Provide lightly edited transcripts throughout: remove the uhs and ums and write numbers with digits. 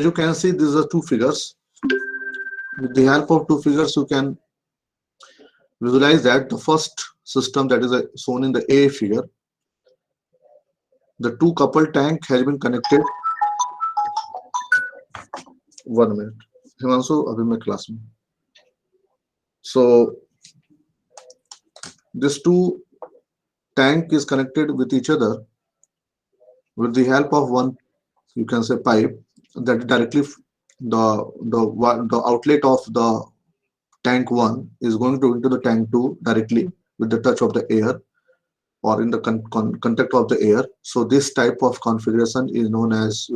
you can see, these are two figures. With the help of two figures, you can visualize that the first system, that is shown in the A figure, the two coupled tank has been connected. 1 minute. Himanshu, abhi mein class mein. So this two tank is connected with each other with the help of one, you can say, pipe that directly the outlet of the tank 1 is going to into the tank 2 directly with the touch of the air or in the contact of the air. So this type of configuration is known as,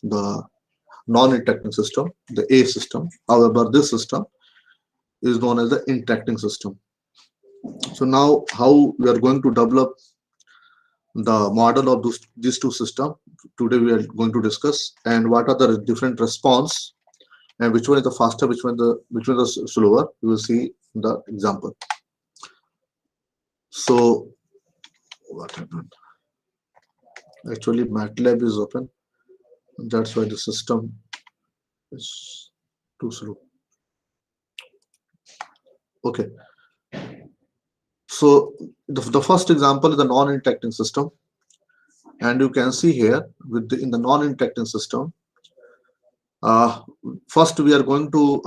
the non-interacting system, the A system. However, this system is known as the interacting system. So now how we are going to develop the model of these two systems today we are going to discuss, and what are the different response, and which one is the faster, which one is slower. We will see the example. So what happened? Actually, MATLAB is open. That's why the system is too slow. Okay. So the first example is the non-interacting system, and you can see here in the non-interacting system. First, we are going to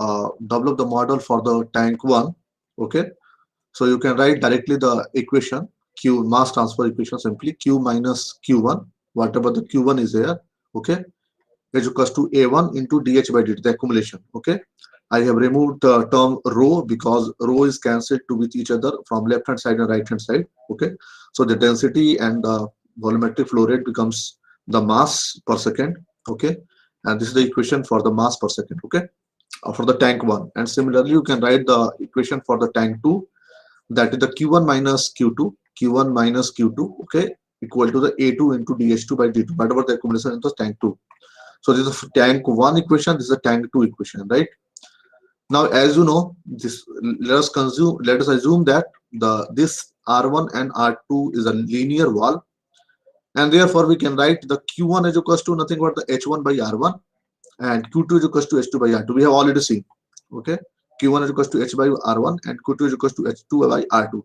develop the model for the tank 1. Okay. So you can write directly the equation Q, mass transfer equation, simply Q minus Q1, whatever the Q1 is there, okay, is equals to A1 into dH by dt, the accumulation. Okay, I have removed the term rho because rho is cancelled to with each other from left hand side and right hand side. Okay, so the density and the volumetric flow rate becomes the mass per second. Okay, and this is the equation for the mass per second. Okay, for the tank 1, and similarly you can write the equation for the tank 2, that is the Q1 minus Q2, Q1 minus Q2, okay, equal to the A2 into DH2 by D2, whatever the accumulation in the tank 2. So this is a tank 1 equation, this is a tank 2 equation, right? Now, as you know, this let us assume that this R1 and R2 is a linear wall, and therefore we can write the Q1 is equals to nothing but the H1 by R1, and Q2 is equals to H2 by R2. We have already seen, okay, Q1 is equals to H by R1 and Q2 is equals to H2 by R2.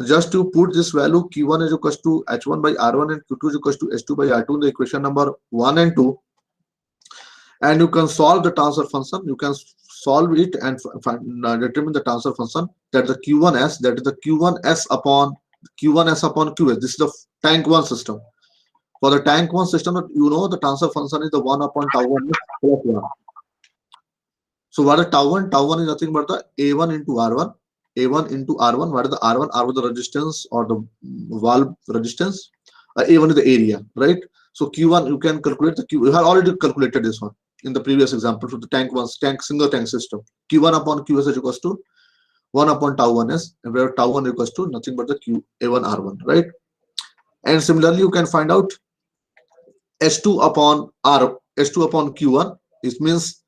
Just to put this value Q1 is equals to H1 by R1 and Q2 is equals to H2 by R2 in the equation number 1 and 2, and you can solve the transfer function. You can solve it and determine the transfer function, that the Q1s, that is the Q1s upon Qs. This is the tank 1 system. For the tank 1 system, you know the transfer function is the 1 upon tau 1 plus 1. So what is tau 1? Tau 1 is nothing but the A1 into R1. A1 into R1. What is the R1? R1 is the resistance or the valve resistance. A1 is the area, right? So Q1, you can calculate the Q. You have already calculated this one in the previous example for the single tank system. Q1 upon Qs is equals to 1 upon tau 1s, and where tau 1 equals to nothing but the A1 R1, right? And similarly, you can find out S2 upon Q1. It means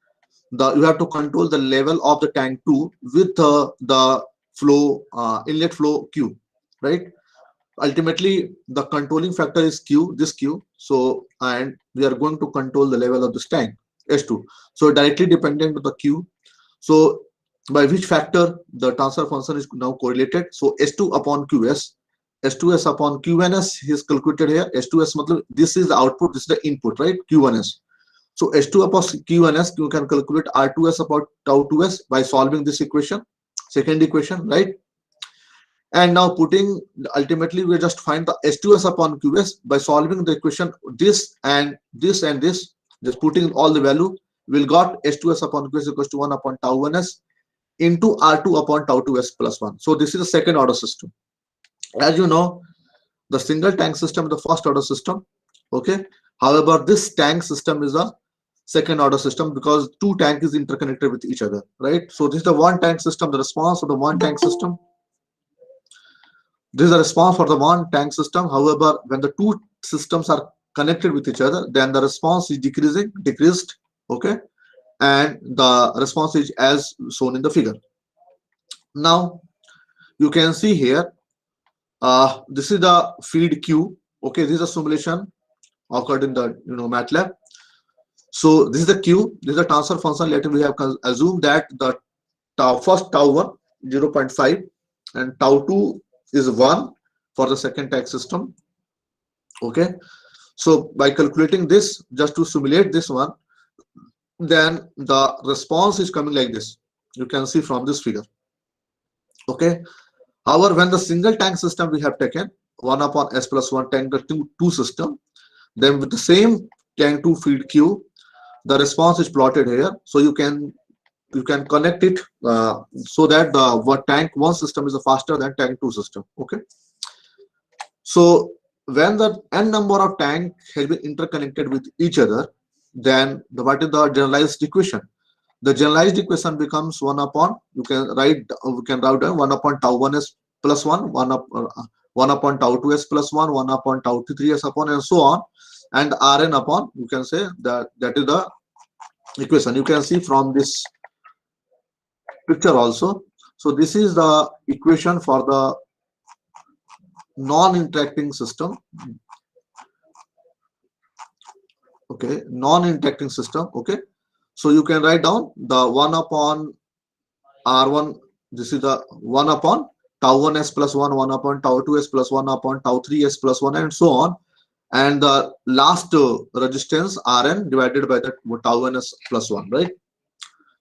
you have to control the level of the tank 2 with the flow inlet flow Q, right? Ultimately, the controlling factor is Q, this Q. So, and we are going to control the level of this tank S2. So directly dependent on the Q. So by which factor the transfer function is now correlated? So S2 upon Qs, S2s upon Q1s is calculated here. S2s, this is the output, this is the input, right? Q1s. So S2 upon Q1s, you can calculate R2s upon tau 2s by solving this equation, second equation, right? And now ultimately we just find the S2s upon Qs by solving the equation this and this and this, just putting all the value, we'll got S2s upon Qs equals to 1 upon tau 1s into R2 upon tau 2s plus 1. So this is the second order system. As you know, the single tank system is the first order system, okay? However, this tank system is a second order system because two tanks is interconnected with each other, right? So this is the one tank system, the response of the one tank system. This is the response for the one tank system. However, when the two systems are connected with each other, then the response is decreased, okay? And the response is as shown in the figure. Now, you can see here, this is the feed Q, okay? This is a simulation occurred in the MATLAB. So this is the Q, this is the transfer function. Later we have assumed that the first tau 1 0.5 and tau 2 is 1 for the second tag system. Okay, so by calculating this just to simulate this one, then the response is coming like this. You can see from this figure. Okay, however, when the single tank system we have taken 1 upon s plus 1 tank the two system, then with the same tank 2 feed Q, the response is plotted here. So you can connect it so that the what tank 1 system is faster than tank 2 system. Okay, so when the n number of tank has been interconnected with each other, then what is the generalized equation? The generalized equation becomes 1 upon, you can write down 1 upon tau 1s plus 1, 1 upon tau 2s plus 1, 1 upon tau 3s upon, and so on, and Rn upon, you can say that is the equation. You can see from this picture also. So this is the equation for the non-interacting system. Okay, non-interacting system. Okay, so you can write down the 1 upon R1. This is the 1 upon tau 1s plus 1, 1 upon tau 2s plus 1 upon tau 3s plus 1, and so on, and the last resistance Rn divided by the tau 1s plus 1, right?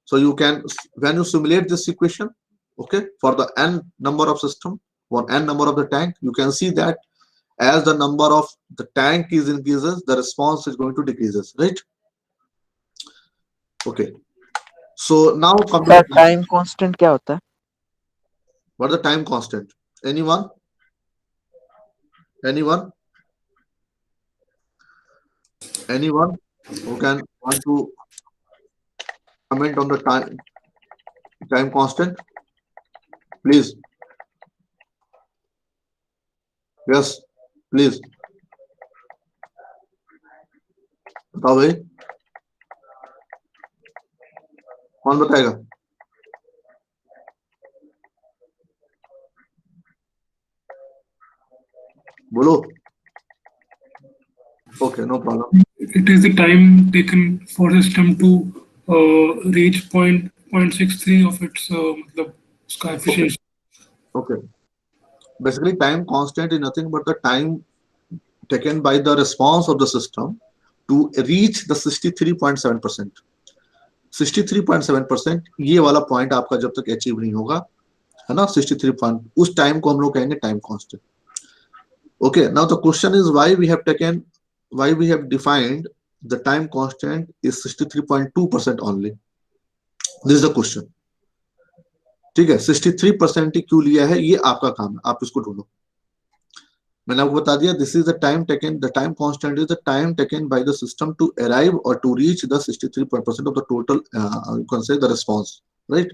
So you can, when you simulate this equation, okay, for the n number of system or n number of the tank, you can see that as the number of the tank is increases, the response is going to decreases, right? Okay, so now come to sir the time constant क्या होता है? what the time constant. Anyone? Anyone? Anyone who can want to comment on the time constant? Please. Yes, please. बताओ भाई, कौन बताएगा? बोलो. Okay, no problem. It is the time taken for system to reach 0.63 of its coefficient. Okay. Basically, time constant is nothing but the time taken by the response of the system to reach the 63.7%. 63.7% ये वाला point आपका जब तक achieve नहीं होगा, है ना, 63 point, उस टाइम को हम लोग कहेंगे time constant. Okay, now the question is why we have defined the time constant is 63.2% only. This is the question. ठीक है, 63% ही क्यों लिया है, ये आपका काम है, आप इसको ढूंढो. मैंने आपको बता दिया, this is the time taken, the time constant is the time taken by the system to arrive or to reach the 63% of the total, you can say the response, right?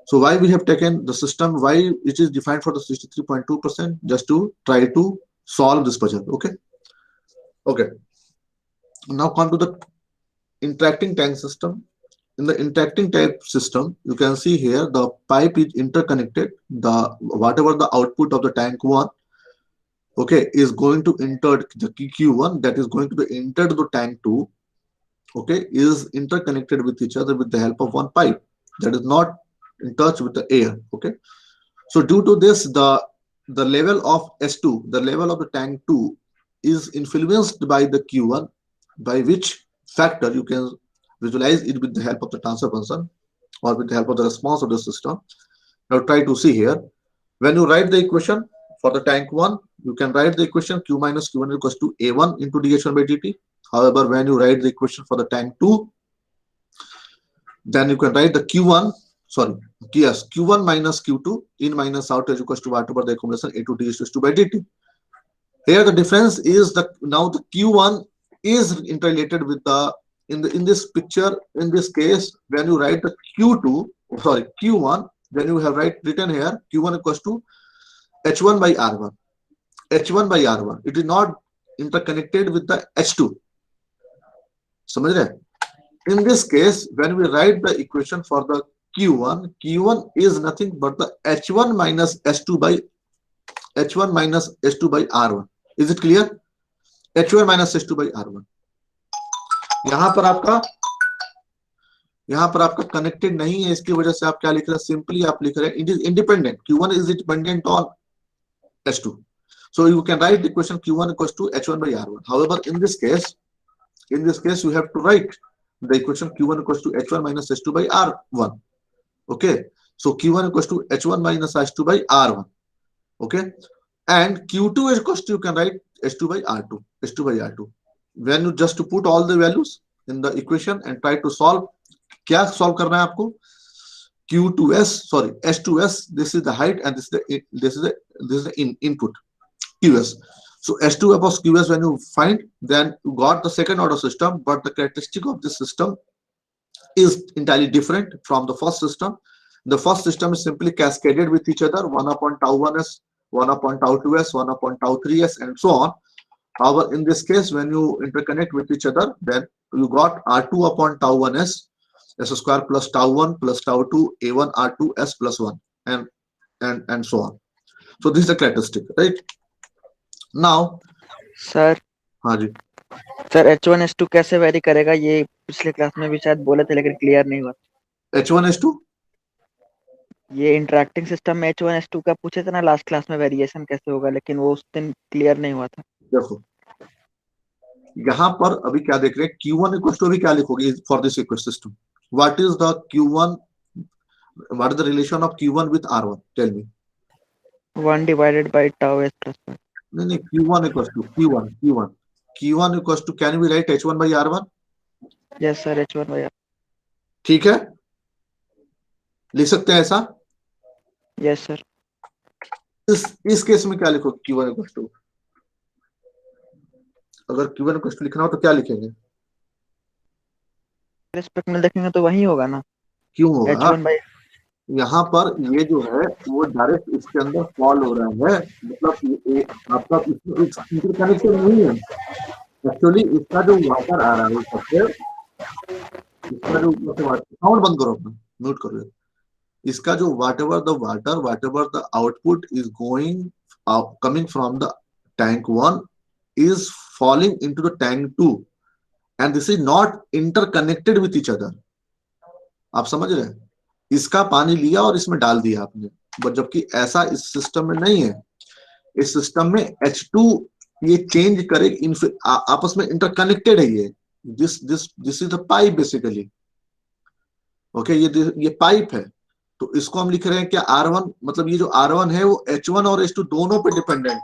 So why we have taken the system, why it is defined for the 63.2%, just to try to solve this puzzle. Okay. Okay. Now come to the interacting tank system. In the interacting tank system, you can see here the pipe is interconnected. The whatever the output of the tank 1, okay, is going to enter the Q1, that is going to be entered to the tank 2, okay, is interconnected with each other with the help of one pipe that is not in touch with the air. Okay, so due to this, the level of S2, the level of the tank 2 is influenced by the Q1, by which factor you can visualize it with the help of the transfer function or with the help of the response of the system. Now try to see here, when you write the equation for the tank 1, you can write the equation Q minus Q1 equals to A1 into dH1 by dt. However, when you write the equation for the tank 2, then you can write the Q1 minus Q2 in minus out is equals to whatever the accumulation A2 dH2 by dt. Here the difference is that now the Q1 is interrelated with the, in this picture, in this case, when you write the Q1, then you have written here Q1 equals to H1 by R1. H1 by R1. It is not interconnected with the H2. समझ रहे? In this case, when we write the equation for the Q1 is nothing but the H1 minus S2 by R1. Is it clear? H1 minus S2 by R1. यहाँ पर आपका connected नहीं है, इसकी वजह से आप क्या लिख रहे हैं, सिंपली आप लिख रहे हैं it is independent, Q1 is dependent on H2. So you can write the equation Q1 equals to H1 by R1. However, in this case you have to write the equation Q1 equals to H1 minus H2 by R1. Okay, so Q1 equals to H1 minus H2 by R1. Okay, and Q2 equals to, you can write H2 by R2. H2 by R2. When you just to put all the values in the equation and try to solve, क्या solve करना है आपको, Q2s, sorry, H2s, this is the height and this is the input QS. So H2 upon QS, when you find, then you got the second order system, but the characteristic of this system is entirely different from the first system. The first system is simply cascaded with each other, 1 upon tau 1s, 1 upon tau 2s, 1 upon tau 3s, and so on. However, in this case, when you interconnect with each other, then you got R2 upon tau 1s, s square plus tau 1 plus tau 2, A1 R2 s plus 1, and so on. So this is the characteristic, right? Now, sir हाँ जी, sir H1 H2 कैसे very करेगा, ये पिछले class में भी शायद बोले थे लेकिन क्लियर नहीं हुआ। H1 H2, ये इंटरेक्टिंग सिस्टम में H1 H2 का पूछे थे ना लास्ट क्लास में, वेरिएशन कैसे होगा, लेकिन वो उस दिन क्लियर नहीं हुआ था। देखो यहाँ पर अभी क्या देख रहे हैं, Q1 इक्वल टू, अभी क्या लिखोगे for this equation system, what is the Q1, what is the relation of Q1 with R1, tell me. 1 divided by tau s plus 1। नहीं, Q1 equal to Q1 equal to, can we write H1 by R1? Yes sir, H1 by R। ठीक है, लिख सकते हैं ऐसा। Yes sir. इस case में क्या लिखोगे, Q1 इक्वल टू, अगर Q1 इक्वल टू लिखना हो तो क्या लिखेंगे, रिस्पेक्ट में देखेंगे तो वही होगा ना, क्यों होगा, H1 by। यहाँ पर ये जो है वो डायरेक्ट इसके अंदर फॉल हो रहा है, मतलब ये आपका इंटरकनेक्शन नहीं है एक्चुअली। इसका जो वाटर आ रहा है सबसे, इसका जो साउंड बंद करो अपना, म्यूट करो, इसका जो whatever the output is going coming from the tank 1 is falling into the tank 2 and this is not interconnected with each other। आप समझ रहे हैं, इसका पानी लिया और इसमें डाल दिया आपने, बट जबकि ऐसा इस सिस्टम में नहीं है। इस सिस्टम में H2 ये चेंज करे, आपस में इंटरकनेक्टेड है ये, this is the pipe basically. Okay, ये पाइप है, तो इसको हम लिख रहे हैं क्या R1, मतलब ये जो R1 है वो H1 और H2 दोनों पे डिपेंडेंट है,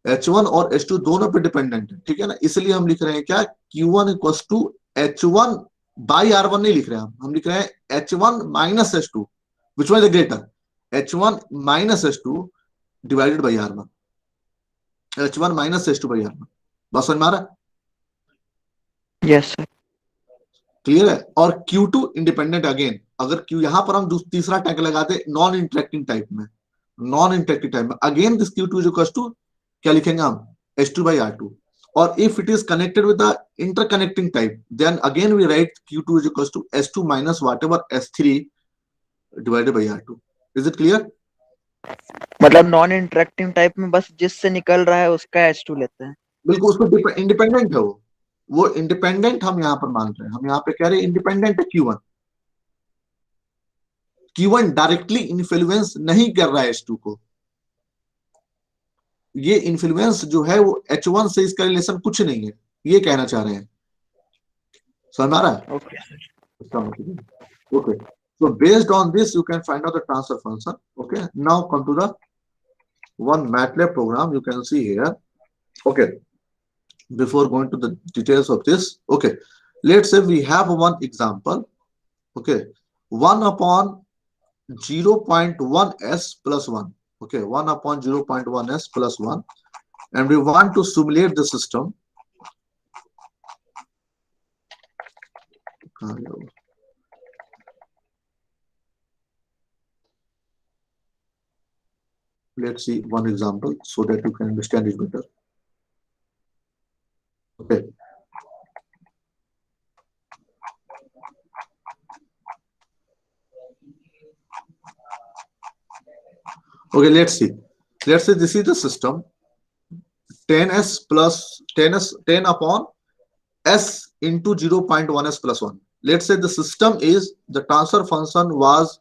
H1 और H2 दोनों पे डिपेंडेंट है, ठीक है ना। इसलिए हम लिख रहे हैं क्या, Q1 equals to H1 by R1 नहीं लिख रहे हैं हम लिख रहे हैं H1 minus H2, which one is greater, H1 minus H2 divided by R1, H1 minus H2 by R1। बस समझ में आ रहा है? Yes sir. क्लियर है। और Q2 इंडिपेंडेंट अगेन, अगर Q यहां पर हम तीसरा टैग लगाते नॉन इंटरेक्टिंग टाइप में, again this Q2 is equals to, क्या लिखेंगे हम, H2 by R2, और if it is connected with the interconnecting type then again we write Q2 is equals to S2 minus whatever S3 divided by R2। is it clear? मतलब non interacting type में बस जिससे निकल रहा है उसका H2 लेते हैं। बिल्कुल, उसको इंडिपेंडेंट है वो इंडिपेंडेंट हम यहाँ पर मान रहे हैं, हम यहाँ पे कह रहे हैं इंडिपेंडेंट है Q1 डायरेक्टली इन्फ्लुएंस नहीं कर रहा है H2 को, ये इन्फ्लुएंस जो है वो H1 से इसका रिलेशन कुछ नहीं है, ये कहना चाह रहे हैं। समझ आ रहा है? Okay, so based on this you can find out the transfer function। okay, now come to the one MATLAB program you can see here। okay, before going to the details of this, okay, let's say we have one example, okay, 1 upon 0.1 s plus 1, okay, 1 upon 0.1 s plus 1, and we want to simulate the system। let's see one example so that you can understand it better। okay, okay, let's see this is the system 10s plus 10 upon s into 0.1s plus 1. Let's say the system is the transfer function was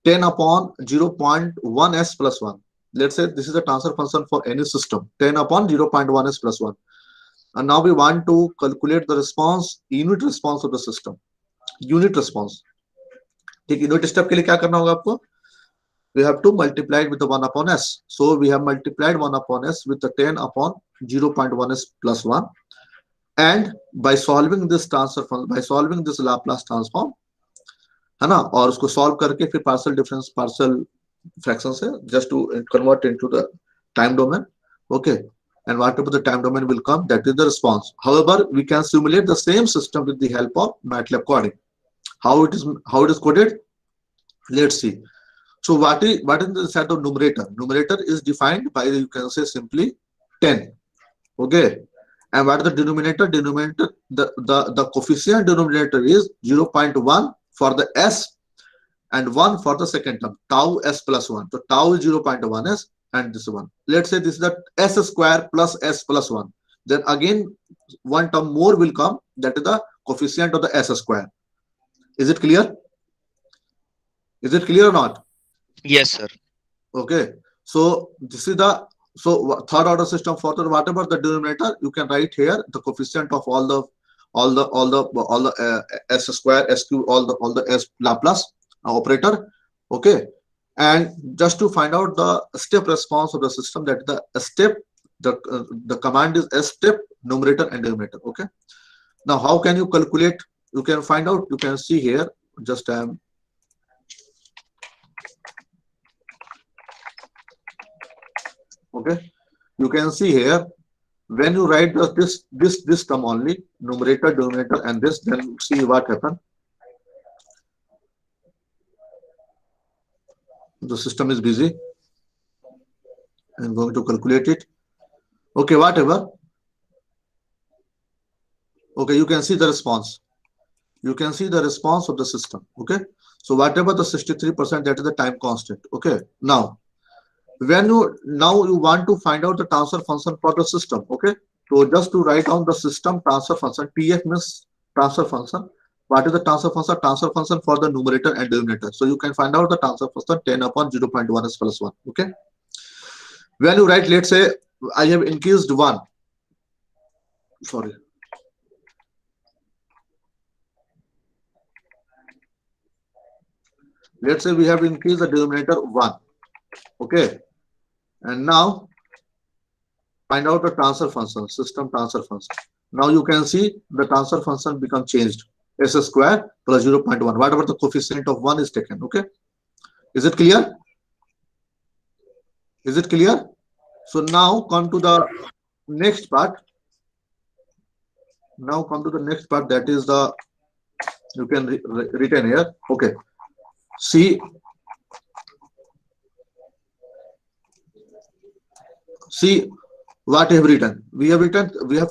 10 upon 0.1s plus 1. Let's say this is the transfer function for any system, 10 upon 0.1s plus 1. And now we want to calculate the response, unit response of the system. Unit response. ठीक, unit step के लिए क्या करना होगा आपको? We have to multiply it with the 1 upon s. So we have multiplied 1 upon s with the 10 upon 0.1s plus 1. And by solving this transfer function, by solving this Laplace transform, है ना, और उसको solve करके फिर partial difference, partial fraction से just to convert into the time domain. Okay, and whatever the time domain will come, that is the response. However, we can simulate the same system with the help of MATLAB coding. How it is coded? Let's see. So what is the set of numerator? Numerator is defined by, you can say simply 10. Okay, and what is the denominator? Denominator, the coefficient denominator is 0.1 for the s and 1 for the second term, tau s plus 1. So tau is 0.1s and this one. Let's say this is the s square plus s plus 1. Then again one term more will come, that is the coefficient of the s square. Is it clear? Is it clear or not? Yes, sir. Okay, so this is the third order system. For the whatever the denominator, you can write here the coefficient of all the s square, s cube, all the s Laplace operator. Okay, and just to find out the step response of the system, that the step, the command is s step, numerator and denominator. Okay, now how can you calculate? You can find out, you can see here, just okay, you can see here, when you write this term only, numerator, denominator and this, then see what happen. The system is busy. I'm going to calculate it. Okay, whatever. Okay, you can see the response. You can see the response of the system. Okay, so whatever the 63%, that is the time constant. Okay, now when you want to find out the transfer function for the system. Okay, so just to write down the system transfer function, TF means transfer function. What is the transfer function? Transfer function for the numerator and denominator. So you can find out the transfer function 10 upon 0.1s plus 1. Okay, when you write, let's say I have increased 1. Sorry. Let's say we have increased the denominator 1. Okay, and now find out the transfer function, system transfer function. Now you can see the transfer function become changed, s square plus 0.1, whatever the coefficient of 1 is taken. Okay, is it clear? Is it clear? So now come to the next part. Now come to the next part, that is the, you can written here. Okay, see what I have written. We have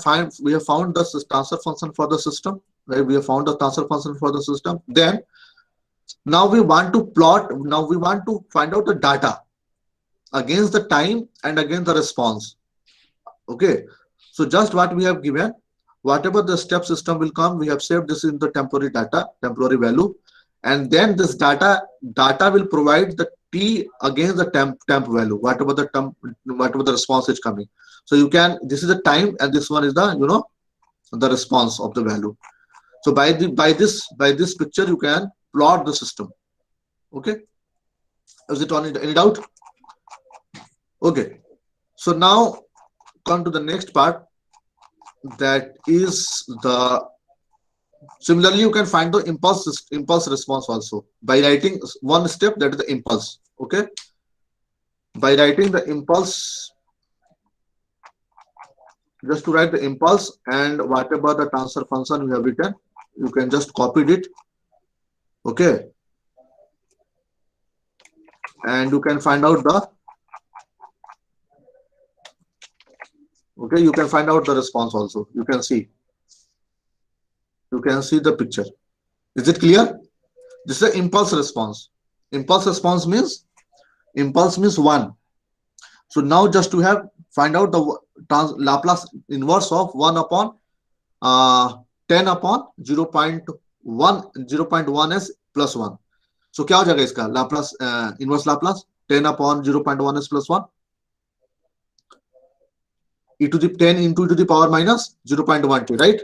found the transfer function for the system, right? We have found the transfer function for the system. Then now we want to plot, now we want to find out the data against the time and against the response. Okay, so just what we have given, whatever the step system will come, we have saved this in the temporary data, temporary value, and then this data will provide the t against the temp value, whatever the response is coming. So you can, this is the time and this one is the, you know, the response of the value. So by this picture you can plot the system. Okay, is it on any doubt? Okay, so now come to the next part, that is the, similarly you can find the impulse response also by writing one step, that is the impulse. Okay, by writing the impulse, just to write the impulse and whatever the transfer function we have written, you can just copy it. Okay, and you can find out the, okay, you can find out the response also. You can see the picture. Is it clear? This is the impulse response. Impulse response means 1. So now just to find out the Laplace inverse of 1 upon 10 upon 0.1 plus 1। सो क्या हो जाएगा इसका Laplace, inverse Laplace 10 upon 0.1s plus 1 e to the 10 into e to the power minus 0.1t, right?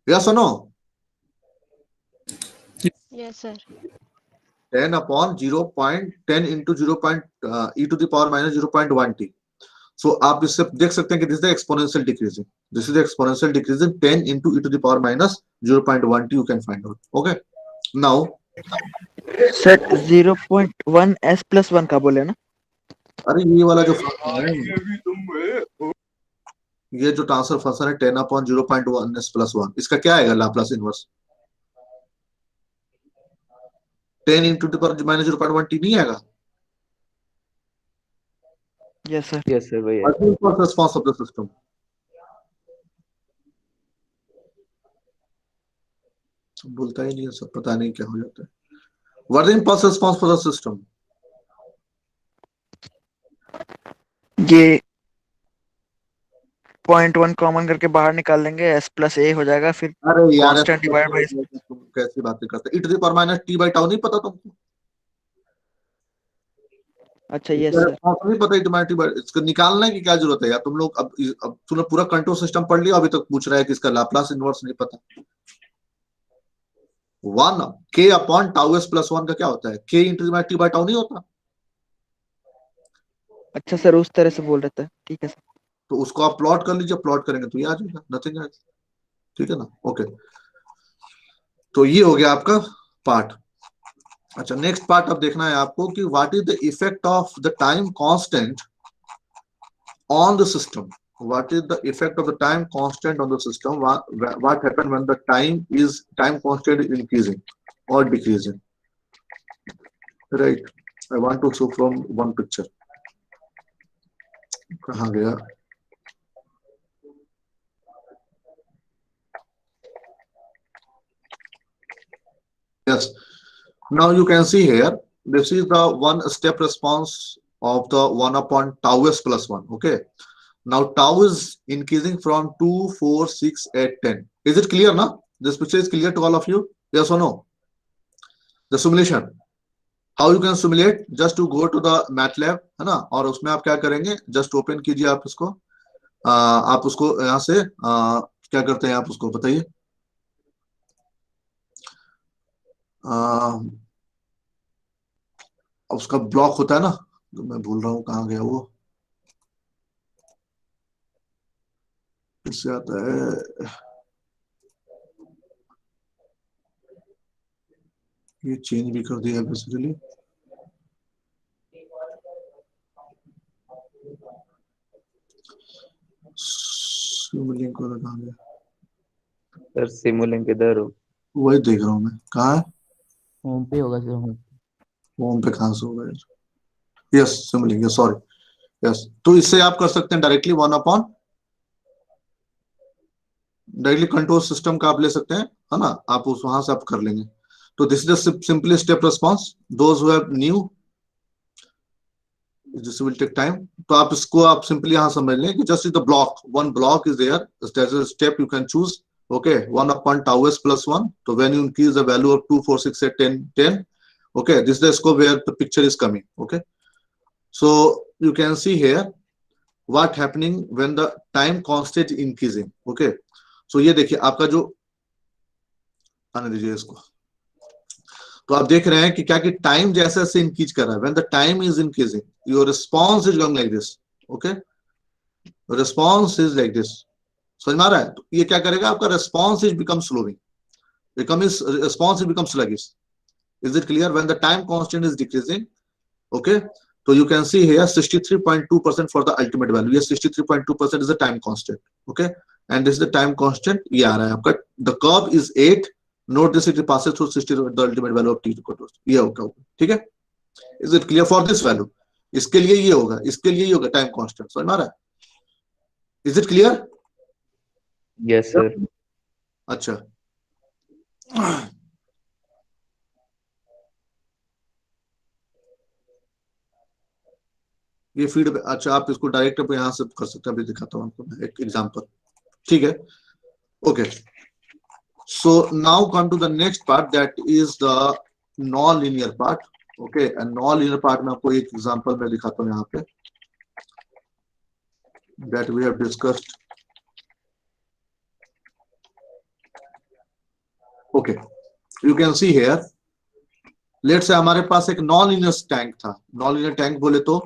Yes or no? Yes, sir. 10 upon 0.10 into 0. E to the power minus 0.1t. So आप इससे देख सकते हैं कि this is the exponential decreasing. This is the exponential decreasing 10 into e to the power minus 0.1t. You can find out. Okay. Now sir 0.1s+1 का बोले ना? अरे ये वाला जो फंक्शन है, ये जो ट्रांसफर फंक्शन है 10 अपॉन 0.1s प्लस 1, इसका क्या आएगा Laplace inverse? 10 into the power minus 0.1t नहीं आएगा? Yes sir. Yes, sir. Why? What is the response of the system? बोलता ही नहीं है सब, पता नहीं क्या हो जाता है। What is the impulse response for the system? ये 0.1 कॉमन करके बाहर निकाल देंगे, s+a हो जाएगा, फिर अरे यार कांस्टेंट डिवाइड बाय तुम कैसी बातें करते हो? e to the power minus t by tau नहीं पता तुमको? अच्छा यस सर। नहीं पता e by इसको निकालने की क्या जरूरत है यार? तुम लोग अब तुमने पूरा कंट्रोल सिस्टम पढ़ लिया, अभी तक पूछ रहा है कि इसका लाप्लास इनवर्स नहीं पता। 1 k upon tau s plus 1 का क्या होता है? k into t by tau नहीं होता? अच्छा सर, उस तरह से बोल रहे थे, ठीक है सर। तो उसको आप प्लॉट कर लीजिए, प्लॉट करेंगे तो ये आ जाएगा, नथिंग एल्स। ठीक है ना? ओके, तो ये हो गया आपका पार्ट। अच्छा, नेक्स्ट पार्ट अब देखना है आपको कि what is the effect of the time constant on the system. What is the effect of the time constant on the system? What happen when the time constant is increasing or decreasing? Right. I want to show from one picture. कहाँ गया? Yes. Now you can see here, this is the one step response of the 1 upon tau s plus 1. Okay. Now tau is increasing from 2, 4, 6, 8, 10. Is it clear now? This picture is clear to all of you? Yes or no? The simulation. How you can simulate? Just to go to the MATLAB, है ना? और उसमें आप क्या करेंगे? Just open कीजिए आप इसको। आप उसको यहाँ से क्या करते हैं आप उसको बताइए। उसका ब्लॉक होता है ना, मैं भूल रहा हूँ कहाँ गया वो, इससे आता है, ये चेंज भी कर दिया बेसिकली। सिमुलिंक वाला कहाँ गया? सर सिमुलिंक इधर हो। वही देख रहा हूँ मैं, कहाँ है? होम पे होगा सर। होम पे कहाँ से होगा? Yes, Simulink, sorry. यस, तो इससे आप कर सकते हैं directly 1 upon, directly control system का आप ले सकते हैं, है ना? आप उस वहां से आप कर लेंगे। तो this is the simply step response. Those who have knew, this will take time. तो आप इसको आप सिंपली यहां समझ लें कि just is the block, one block is there, that is step you can choose. Okay, 1 upon tau s plus 1. So when you increase the value of 2, 4, 6, 8, 10, 10, okay, this is the scope where the picture is coming. Okay, so you can see here what happening when the time constant increasing. Okay, so ये देखिए आपका जो, आने दीजिए इसको। तो आप देख रहे हैं कि क्या कि टाइम जैसे जैसे इंक्रीज कर रहा है, when the time is increasing your response is going like this. Okay, response is like this. समझ में आ रहा है? तो ये क्या करेगा, आपका response is become slowing, response is become sluggish. Is it clear? When the time constant is decreasing, okay, so you can see here 63.2% for the ultimate value. Yes, 63.2% is the time constant. Okay, and this is the time constant. ये आ रहा है आपका, the curve is 8. Note this, it passes through 60, the ultimate value of t equal to, ये होगा, ठीक है? Is it clear for this value? इसके लिए ये होगा, इसके लिए ये होगा टाइम कांस्टेंट। समझ में आ रहा है? Is it clear? Yes sir. अच्छा, ये फीडबैक, अच्छा आप इसको डायरेक्ट यहाँ से कर सकते हैं। अभी दिखाता हूँ आपको मैं एक एग्जांपल, ठीक है? Okay. So now come to the next part, that is the non-linear part. Okay, and non-linear part में आपको एक example मैं दिखाता हूँ यहाँ पे, that we have discussed. Okay, you can see here. Let's say हमारे पास एक non-linear tank था. Non-linear tank बोले तो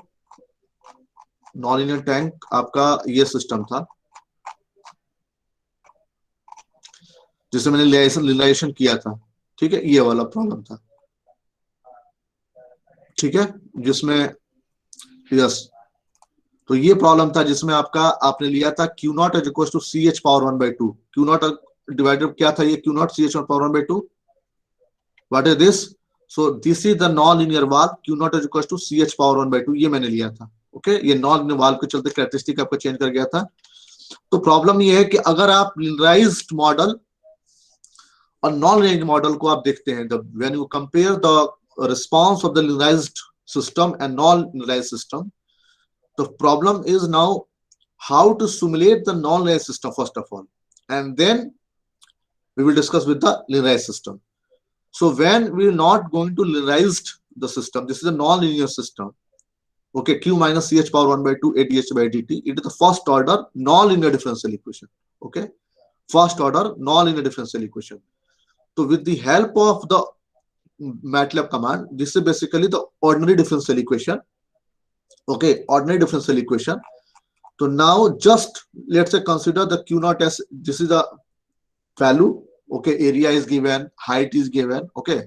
non-linear tank आपका ये सिस्टम था जिससे मैंने लिनियराइजेशन किया था. ठीक है, ये वाला प्रॉब्लम था. ठीक है, जिसमें यस, तो ये प्रॉब्लम था जिसमें आपका आपने लिया था Q not is equal to CH power 1/2. Q not divided क्या था, ये Q not CH power 1/2. What is this? So this is the non linear valve. Q not is equal to CH power 1/2, ये मैंने लिया था. Okay, ये non linear valve के चलते कैरेक्टरिस्टिक आपका चेंज कर गया था. तो प्रॉब्लम ये है कि अगर आप लिनियराइज्ड मॉडल और नॉन लिनियर मॉडल को आप देखते हैं, when you compare the response of the linearised system and non-linearized system, the problem is now how to simulate the non-linear system first of all, and then we will discuss with the linearized system. So when we are not going to linearize the system, this is a non-linear system. Okay, Q minus CH power 1/2 AdH by dt. It is the first order non-linear differential equation. Okay, first order non-linear differential equation. So with the help of the MATLAB command, this is basically the ordinary differential equation. Okay, ordinary differential equation. So now just let's say consider the Q naught as this is the value. Okay, area is given, height is given. Okay,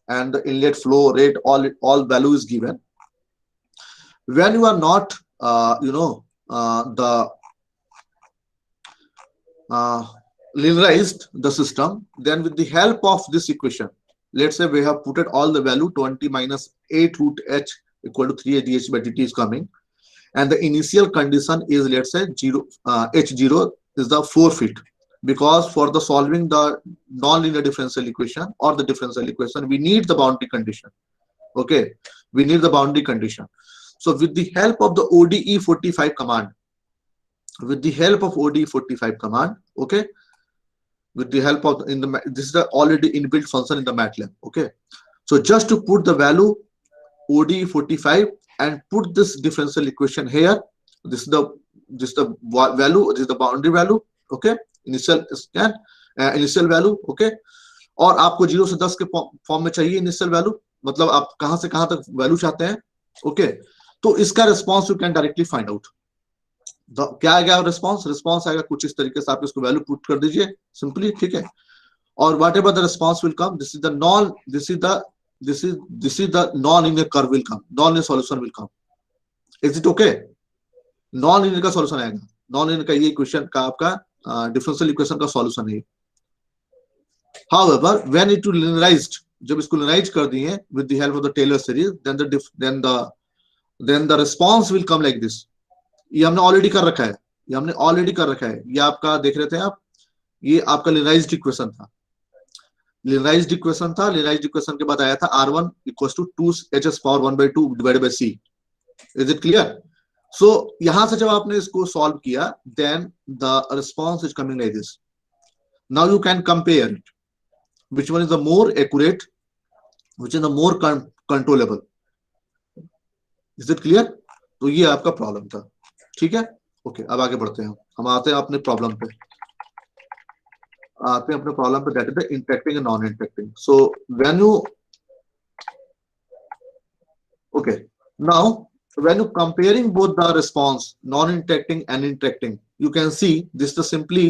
and the inlet flow rate, all value is given. When you are not linearized the system, then with the help of this equation, let's say we have put it all the value 20 minus 8 root h equal to 3 AdH by dt is coming, and the initial condition is, let's say, h0 is the 4 feet, because for the solving the non-linear differential equation or the differential equation we need the boundary condition. Okay, we need the boundary condition. So with the help of the ODE45 command, okay, with the help of this is the already inbuilt function in the MATLAB. Okay, so just to put the value ODE45 and put this differential equation here, this is the value, this is the boundary value. Okay, initial scan, initial value. Okay, और आपको 0 से 10 के form में चाहिए initial value, मतलब आप कहां से कहां तक वैल्यू चाहते हैं. ओके, तो इसका response you can directly find out. क्या आएगा रिस्पांस आएगा कुछ इस तरीके से, आप इसको वैल्यू पुट कर दीजिए सिंपली. ठीक है, और whatever the response will come, this is the non linear curve will come, non linear solution will come. Is it okay? Non linear का सॉल्यूशन आएगा. नॉन लिनियर का ये इक्वेशन का आपका डिफरेंशियल इक्वेशन का सॉल्यूशन है. However when it linearized, जब इसको लिनियराइज कर दिए with the help of the Taylor series, then the response will come like this. ये हमने ऑलरेडी कर रखा है, ये आपका देख रहे थे आप, ये आपका लिनियराइज्ड इक्वेशन था. लिनियराइज्ड इक्वेशन के बाद आया था R1 equals to 2h power 1/2 divided by c. Is it clear? So यहां से जब आपने इसको सॉल्व किया, then the response is coming like this. Now you can compare it, which one is the more accurate, which is the more controllable. Is it clear? तो ये आपका problem था. ठीक है, ओके, अब आगे बढ़ते हैं. हम आते हैं अपने प्रॉब्लम पे, that is the interacting and non interacting. So when you okay, now when you comparing both the response non-interacting and interacting, you can see this is simply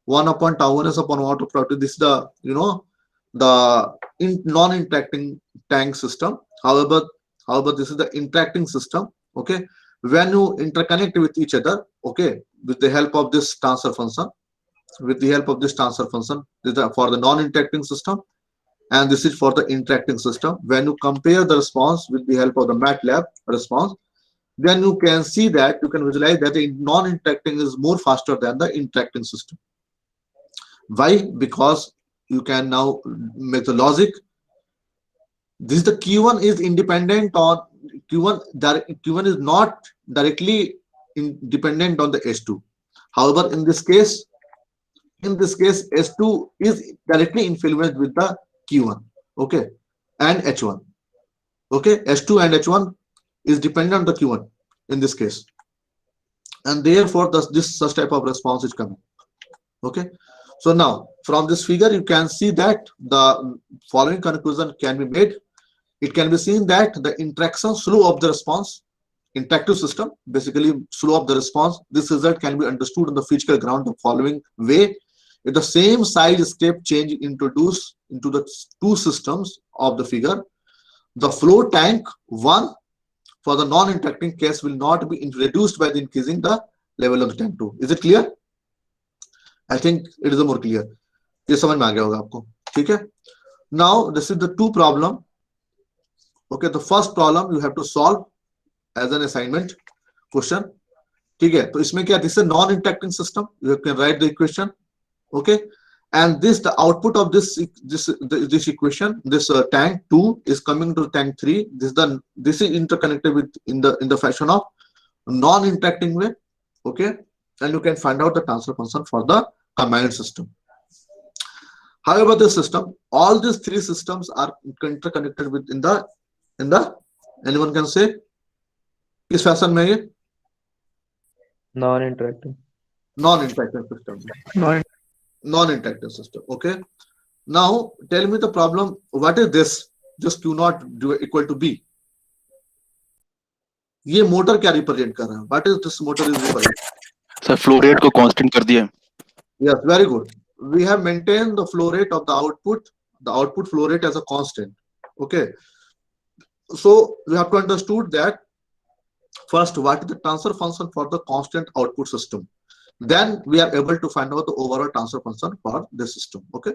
1 upon tau 1 upon water property. This is the the non-interacting tank system. However this is the interacting system. Okay, when you interconnect with each other, okay, with the help of this transfer function, this is for the non-interacting system, and this is for the interacting system. When you compare the response with the help of the MATLAB response, then you can see that, you can visualize that the non-interacting is more faster than the interacting system. Why? Because you can now make the logic. This the Q1 is independent on Q1 is not directly dependent on the S2. However, in this case, In this case, S2 is directly influenced with the Q1, okay, and H1. Okay, S2 and H1 is dependent on the Q1 in this case, and therefore this such type of response is coming. Okay, so now from this figure you can see that the following conclusion can be made. It can be seen that the interaction slow of the response, interactive system, basically slow of the response, this result can be understood on the physical ground the following way. If the same size step change introduced into the two systems of the figure, the flow tank 1 for the non-interacting case will not be reduced by the increasing the level of the tank 2. Is it clear? I think it is more clear. ये समझ में आ गया होगा आपको, ठीक है? Now this is the two problem. Okay, the first problem you have to solve as an assignment question. ठीक है? तो इसमें क्या? This is a non-interacting system. You can write the equation. Okay, and this the output of this equation, this tank 2 is coming to tank 3. This is interconnected with in the fashion of non-interacting way. Okay, and you can find out the transfer function for the combined system. However, this system, all these three systems are interconnected with in the anyone can say किस fashion में ये Non-interacting. non-interactive system. Non-interactive system. Okay, now tell me the problem. What is this? Just Q naught equal to B. ये motor क्या represent कर रहा है? What is this motor is representing? Sir flow rate को constant कर दिया है. Yes, very good. We have maintained the flow rate of the output flow rate as a constant. Okay, so we have to understood that first what is the transfer function for the constant output system. Then we are able to find out the overall transfer function for the system. Okay,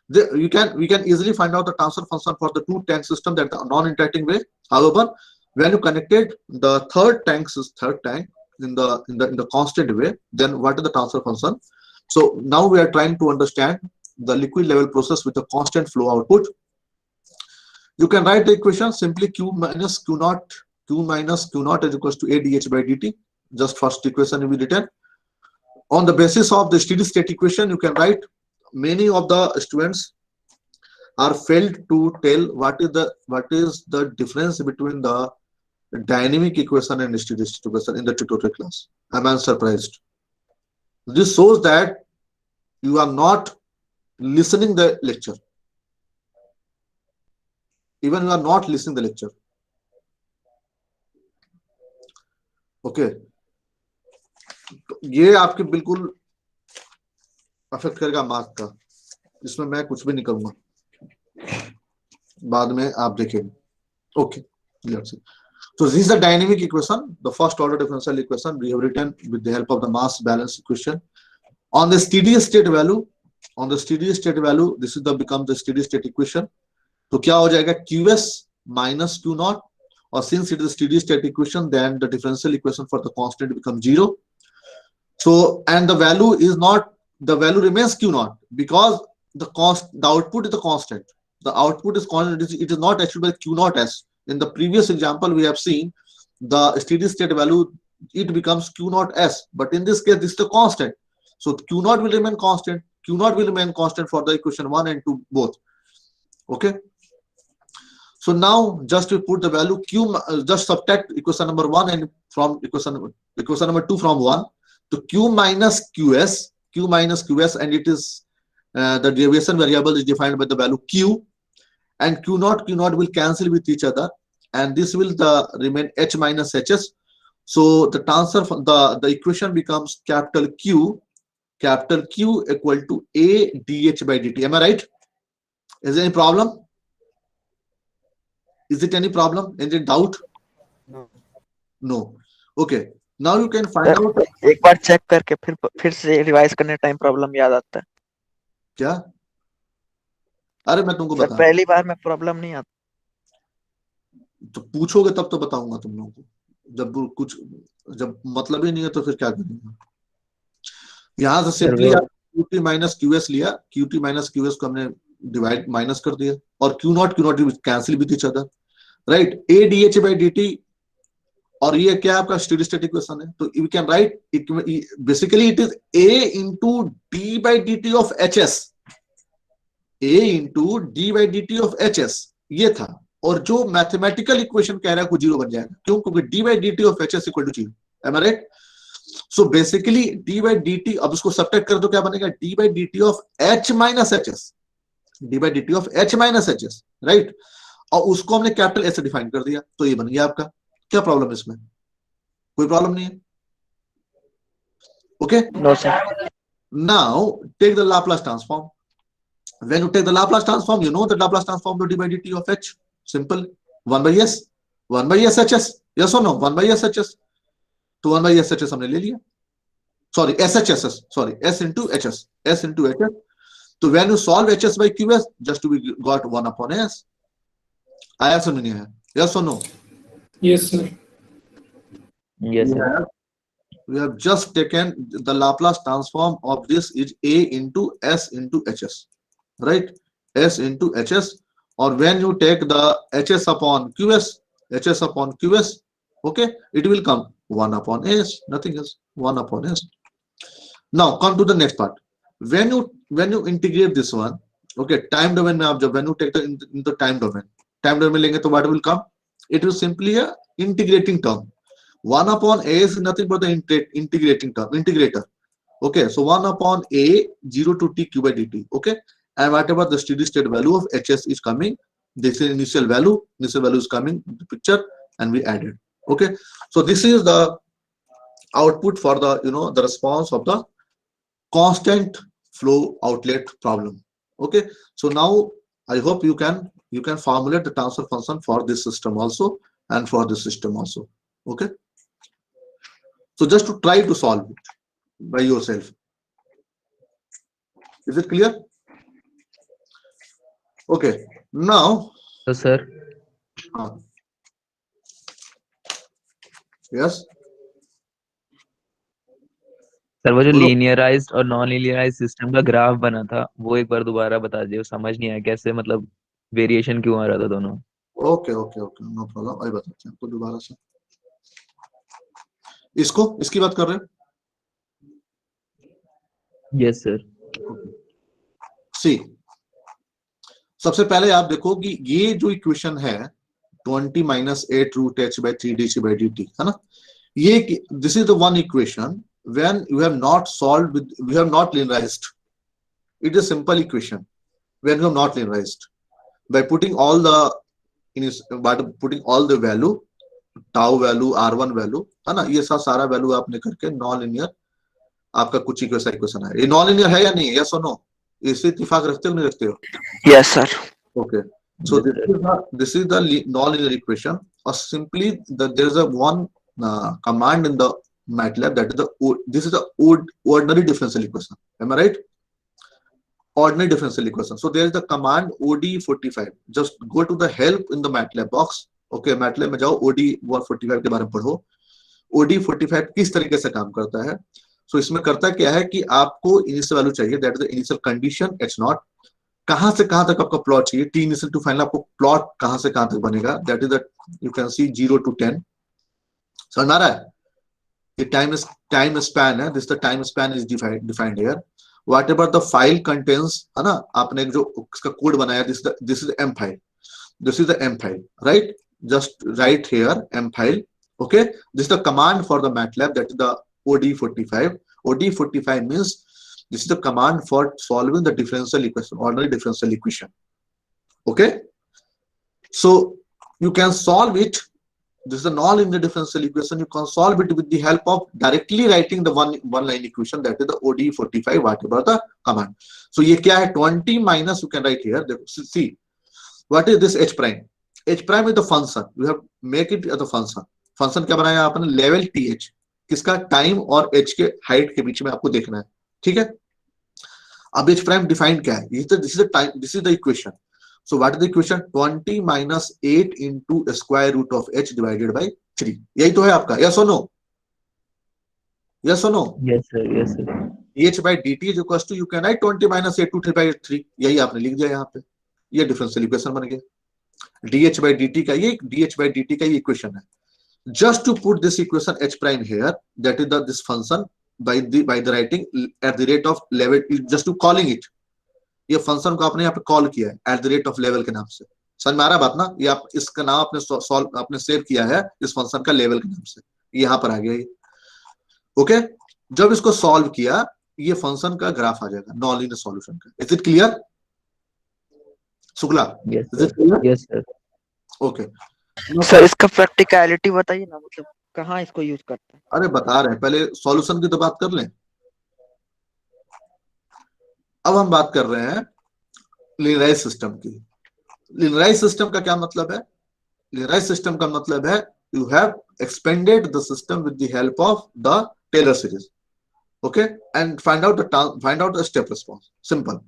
we can easily find out the transfer function for the two tank system that the non-interacting way. However, when you connected the third tank in the constant way, then what is the transfer function? So now we are trying to understand the liquid level process with a constant flow output. You can write the equation simply Q minus Q naught is equals to A dH by dt. Just first equation will be written. On the basis of the steady state equation, you can write. Many of the students are failed to tell what is the difference between the dynamic equation and steady state equation in the tutorial class. I'm surprised. This shows that you are not listening the lecture. Even you are not listening the lecture. Okay. ये आपके बिल्कुल affect करेगा mark का. इसमें मैं कुछ भी नहीं करूंगा. बाद में आप देखेंगे. Okay. Let's see. So this is the dynamic equation, the first order differential equation we have written with the help of the mass balance equation. On the steady state value, this is become the steady state equation. तो क्या हो जाएगा? QS minus Q naught, or since it is a steady state equation, then the differential equation for the constant becomes 0. So and the value remains Q naught because the output is the constant. The output is constant. It is not actually by Q naught S. In the previous example, we have seen the steady state value, it becomes Q naught S. But in this case, this is the constant. So Q naught will remain constant. Q naught will remain constant for the equation 1 and 2 both. Okay. So now just we put the value Q, just subtract equation number 1 and from equation number 2 from 1 to Q minus QS, and it is the deviation variable is defined by the value Q, and Q naught will cancel with each other, and this will remain H minus HS. So the transfer the equation becomes capital Q equal to A dH by dt. Am I right? Is there any problem? Is it any problem? Any doubt? No. Okay. Now you can find out. एक बार check करके फिर से revise करने time problem याद आता है क्या? अरे मैं तुमको बता. पहली बार में प्रॉब्लम नहीं आता. तो पूछोगे तब तो बताऊंगा तुम लोगों को. जब मतलब ही नहीं है तो फिर क्या करेंगे? यहाँ से सिंपली QT माइनस QS लिया. QT माइनस QS को हमने डिवाइड माइनस कर दिया और Q naught cancel with each other, right? A dH by dt और ये क्या है आपका स्टेडी स्टेट इक्वेशन है, तो you can right basically it is a into D by D T of H S, a into D by D T of H S ये था। और जो मैथमेटिकल इक्वेशन कह रहा है वो जीरो बन जाएगा, क्यों? क्योंकि D by D T of H S equal to zero, am I right? So basically D by D T, अब उसको सब्ट्रैक्ट कर दो, क्या बनेगा? D by D T of H minus H S, D by D T of H minus H S, right? और उसको हमने capital S से डिफाइन कर दिया, तो ये बन गया आपका। क्या प्रॉब्लम है इसमें? कोई प्रॉब्लम नहीं है, okay? No sir. Now take the Laplace transform. When you take the Laplace transform, you know the Laplace transform to d by dt of h. Simple. 1 by s. 1 by shs. Yes or no? 1 by shs. तो 1 by shs हमने ले लिया. Sorry, shs. Sorry, s into hs. S into hs. तो when you solve hs by qs, just we got 1 upon s. आया समझ नहीं आया? Yes or no? Yes, sir. Yes, sir. We have just taken the Laplace transform of this is a into s into hs, right? S into hs, or when you take the hs upon qs, okay, it will come 1 upon s, nothing else, 1 upon s. Now come to the next part. When you integrate this one, okay, time domain mein aap jab when you take the in the time domain lenge to what will come? It will simply a integrating term. 1 upon a is nothing but the integrating term, integrator. Okay, so 1 upon a 0 to t q by dt. Okay, and whatever the steady state value of hs is coming, this is initial value is coming in the picture, and we added. Okay, so this is the output for the the response of the constant flow outlet problem. Okay, so now I hope you can formulate the transfer function for this system also and for this system also. Okay, so just to try to solve it by yourself. Is it clear? Okay, now So, sir, yes, sir वो जो बोलो। लीनियराइज्ड और non लीनियराइज्ड system का graph बना था वो एक बार दोबारा बता दियो, समझ नहीं आया कैसे, मतलब वेरिएशन क्यों आ रहा था दोनों। Okay okay okay, no problem, I बताते हैं आपको दोबारा से। इसकी बात कर रहे हैं? Yes sir. सी, सबसे पहले आप देखो कि ये जो इक्वेशन है 20 minus 8 root H by 3 D C by D T है ना, ये this is the one equation when you have not solved with, we have not linearized. It is a simple equation when you have not linearized by putting all the value, tau value, r1 value है ना, ये सारा value आपने करके non linear आपका कुछ equation है। ये नॉन लिनियर है या नहीं? यस और नो? इससे इत्तेफाक रखते हो नहीं रखते हो? Yes sir. Okay, so this is the non-linear equation, or simply there is a one command in the MATLAB, that is this is the ordinary differential equation. Am I right? Ordinary differential equation. So there is the command OD45. Just go to the help in the MATLAB box. Okay, MATLAB में जाओ, OD145 के बारे में पढ़ो। OD45 किस तरीके से काम करता है? So इसमें करता क्या है कि आपको इनिशियल वैल्यू चाहिए, that is the initial condition H0, कहां से कहां तक आपका प्लॉट चाहिए, टी इनिशियल टू फाइनल, आपको प्लॉट कहां से कहां तक बनेगा, that is the you can see 0 to 10। समझ आ रहा है? ये टाइम स्पैन है, this the time span is defined here. Whatever the file contents है ना, आपने जो इसका कोड बनाया, this is M file, right? Just write here M file. Okay, this the command for the MATLAB, that is the OD45. OD45 means this is the command for solving the differential equation, ordinary differential equation. Okay, so you can solve it. This is a non-linear differential equation. You can solve it with the help of directly writing the one line equation, that is the OD45, whatever the command. So ये क्या है? 20 minus, you can write here. See, what is this H prime? H prime is the function. You have make it as a function. Function क्या बनाया आपने? Level TH, किसका? Time और H के height के बीच में आपको देखना है, ठीक है? अब H प्राइम डिफाइंड क्या है? This is the equation. So what is the equation? 20 minus 8 into square root of H divided by 3। यही तो है आपका। यस और नो? यस और no? Yes sir, yes sir. H by dt is equal to, you can write 20 minus 8 2 by 3, यही आपने लिख दिया यहाँ पे, ये डिफरेंशियल इक्वेशन बन गया। dH बाई dt का ये इक्वेशन है। just to put this equation h prime here, that is this function by the writing at the rate of level, just to calling it, ये फंक्शन को आपने यहाँ पे कॉल किया है at the rate of level के नाम से। समझ में आ रहा है बात ना? ये आप इसका नाम आपने सॉल्व आपने सेव किया है इस फंक्शन का लेवल के नाम से, यहाँ पर आ गया ये। ओके, जब इसको सॉल्व किया ये फंक्शन का ग्राफ आ जाएगा नॉन लीनियर सॉल्यूशन का। Is it clear Shukla? Yes is it sir, clear? Yes sir. Okay sir इसका प्रैक्टिकलिटी बताइए ना, मतलब कहाँ इसको यूज करते हैं? अरे बता रहे हैं, पहले सॉल्यूशन की तो बात कर लें। अब हम बात कर रहे हैं लीनियराइज सिस्टम की। लीनियराइज सिस्टम का क्या मतलब है? लीनियराइज सिस्टम का मतलब है you have expanded the system with the help of the Taylor series, okay, and find out the step response. Simple.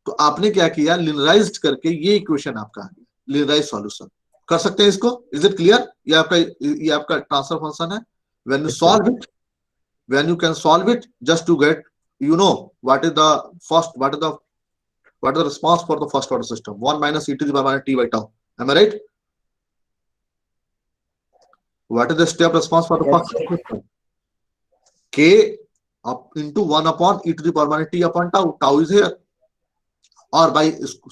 तो आपने क्या किया, लीनियराइज्ड करके ये इक्वेशन आपका आ गया, लीनियराइज सॉल्यूशन। कर सकते हैं इसको? Is it clear? ये आपका ट्रांसफर फंक्शन है। When you solve it, when you can solve it, just to get, you know, what is the response for the first order system, 1 minus e to the power minus t by tau. Am I right? What is the step response for the Yes, first order system? K up into 1 upon e to the power minus t upon tau. Tau is here. Or by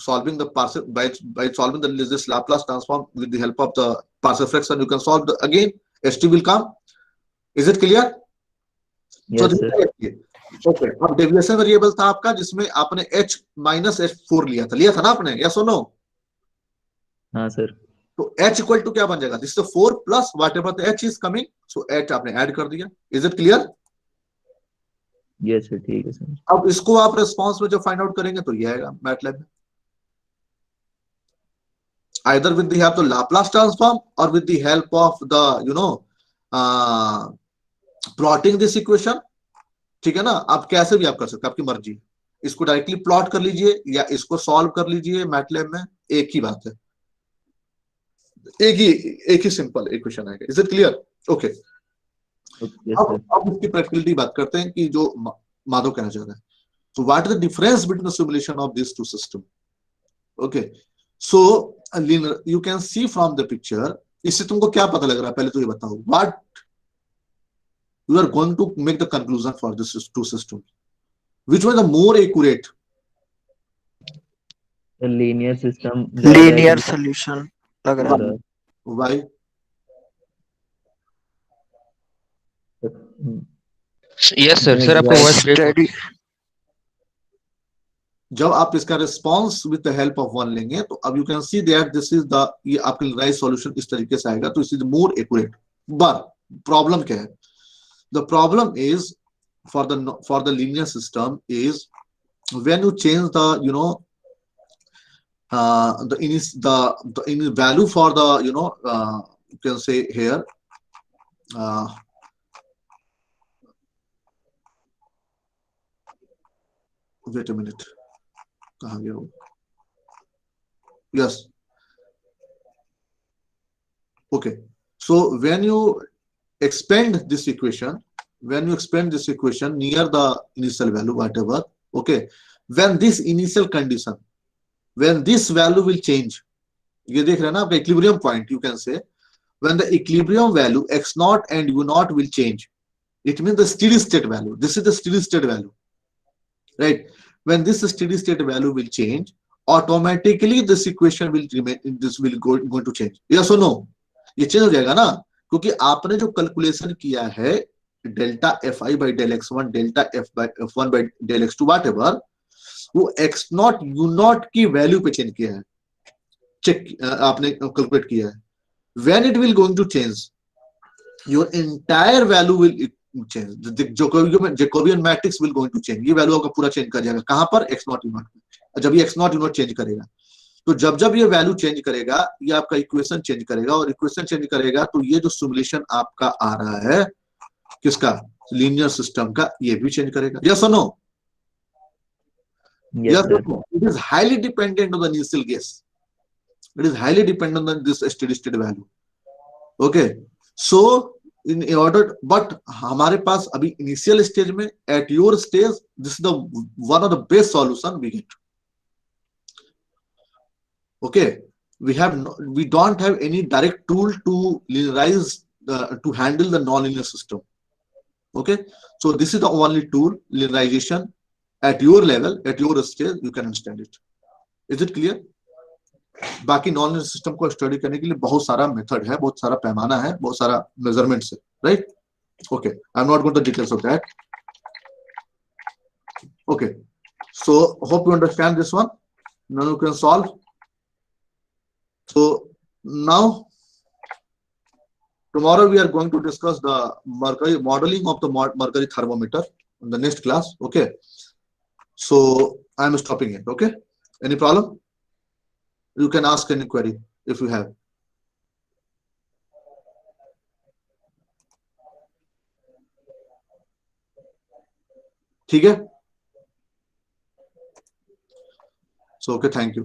solving the partial, by solving this Laplace transform with the help of the partial fraction, you can solve again. ST will come. Is it clear? Yes sir. Okay, अब deviation variable था आपका जिसमें आपने h minus h4 लिया था ना आपने, या सुनो? हाँ सर। तो h इक्वल टू क्या बन जाएगा? This is 4 plus whatever the h is coming, so h आपने ऐड कर दिया। Is it clear? Yes sir, ठीक है सर। अब इसको आप रिस्पांस में जो फाइंड आउट करेंगे तो ये आएगा मैटलैब में, either with the help of Laplace transform और with the help of the you know plotting this equation. ठीक है ना? आप कैसे भी आप कर सकते हैं, आपकी मर्जी। इसको डायरेक्टली प्लॉट कर लीजिए या इसको सॉल्व कर लीजिए मैटलैब में, एक ही बात है, एक ही सिंपल इक्वेशन आएगा। Is it clear? Okay, yes sir. अब इसकी प्रैक्टिकलिटी बात करते हैं कि जो माधव कहना चाह रहा है। So what is the difference between the simulation of this two system? Okay, so you can see from the picture. इससे तुमको क्या पता लग रहा है, पहले तो ये बताओ, what you are going to make the conclusion for this two systems, which one is the more accurate? The linear system linear solution लग रहा है। Why? Yes sir. सर आपका वॉइस ब्रेक स्टडी जब आप इसका response with the help of one लेंगे तो अब you can see that this is the, ये आपका लीनियराइज सॉल्यूशन इस तरीके से आएगा, तो इस is more accurate. But problem क्या है? The problem is for the linear system is when you change the the value for the you can say here wait a minute, kahan gaya wo? Yes, okay, so when you expand this equation near the initial value, whatever, okay, when this initial condition, when this value will change, ये देख रहे हैं ना आपका equilibrium point, you can say when the equilibrium value x naught and u naught will change, it means the steady state value. This is the steady state value, right? When this steady state value will change, automatically this equation will remain, this will going to change. Yes or no? ये change हो जाएगा ना, क्योंकि आपने जो calculation किया है delta F I by del X one, delta F one by del X two, whatever, वो एक्स नॉट यू नॉट की वैल्यू पे चेंज किया है, चेक आपने कैलकुलेट किया है। When it will going to change, your entire value will change, Jacobian matrix will going to change, ये value आपका पूरा चेंज कर जाएगा। कहां पर? एक्स नॉट यू नॉट पे। जब ये x not U not change करेगा, तो जब ये वैल्यू चेंज करेगा, ये आपका इक्वेशन चेंज करेगा, और इक्वेशन चेंज करेगा तो ये जो सिमुलेशन आपका आ रहा है किसका? लीनियर सिस्टम का, ये भी चेंज करेगा। यस और no? Yes, sir. It is highly dependent on the initial guess. It is highly dependent on this steady state value. Okay, so in order, but हमारे पास अभी initial stage में, at your stage, this is the one of the best solution we get. Okay, we don't have any direct tool to linearize to handle the non-linear system. Okay, so this is the only tool, linearization, at your level, at your stage, you can understand it. Is it clear? बाकी non linear system को study करने के लिए बहुत सारा method है, बहुत सारा पैमाना है, बहुत सारा मेजरमेंट्स है, right? Okay, I am not going to details of that. Okay, so hope you understand this one. Now you can solve. So now tomorrow we are going to discuss the mercury modeling of the mercury thermometer in the next class. Okay, so I am stopping it. Okay, any problem? You can ask any query if you have. ठीक है? So okay, thank you.